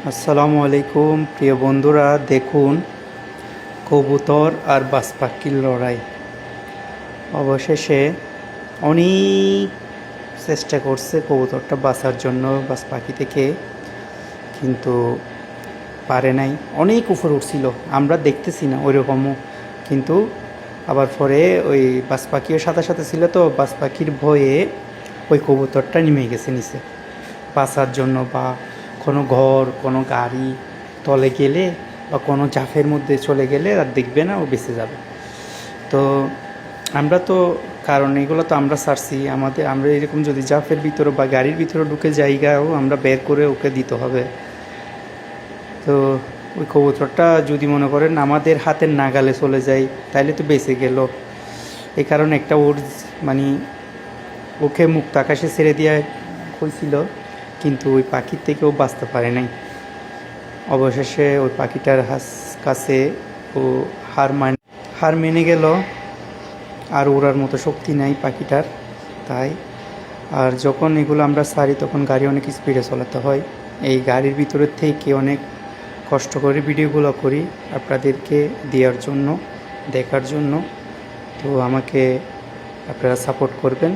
আসসালামু আলাইকুম প্রিয় বন্ধুরা, দেখুন কবুতর আর বাজ পাখির লড়াই। অবশেষে অনেক চেষ্টা করছে কবুতরটা বাঁচার জন্য বাজ পাখি থেকে, কিন্তু পারে নাই। অনেক উপরে উঠছিল, আমরা দেখতেছি না ওইরকমও, কিন্তু আবার পরে ওই বাজ পাখিও সাথে সাথে ছিল, তো বাজ পাখির ভয়ে ওই কবুতরটা নেমে গেছে নিচে বাঁচার জন্য, বা কোনো ঘর কোনো গাড়ি তলে গেলে বা কোনো ঝাঁফের মধ্যে চলে গেলে আর দেখবে না, ও বেঁচে যাবে। তো আমরা তো, কারণ এগুলো তো আমরা ছাড়ছি, আমরা এরকম যদি ঝাঁফের ভিতরে বা গাড়ির ভিতরে ঢুকে জায়গাও আমরা বের করে ওকে দিতে হবে। তো ওই কবুতরটা যদি মনে করেন আমাদের হাতের নাগালে চলে যায়, তাইলে তো বেঁচে গেল। এই কারণে একটা ওর মানে ওকে মুক্ত আকাশে ছেড়ে দেওয়া হয়েছিল, কিন্তু ওই পাখির থেকেও বাঁচতে পারে নাই। অবশেষে ওই পাখিটার কাছে ও হার মেনে গেল, আর ওড়ার মতো শক্তি নাই পাখিটার। তাই আর যখন এগুলো আমরা ছাড়ি তখন গাড়ি অনেক স্পিডে চালাতে হয়। এই গাড়ির ভিতরের থেকে অনেক কষ্ট করে ভিডিওগুলো করি আপনাদেরকে দেওয়ার জন্য, দেখার জন্য। তো আমাকে আপনারা সাপোর্ট করবেন।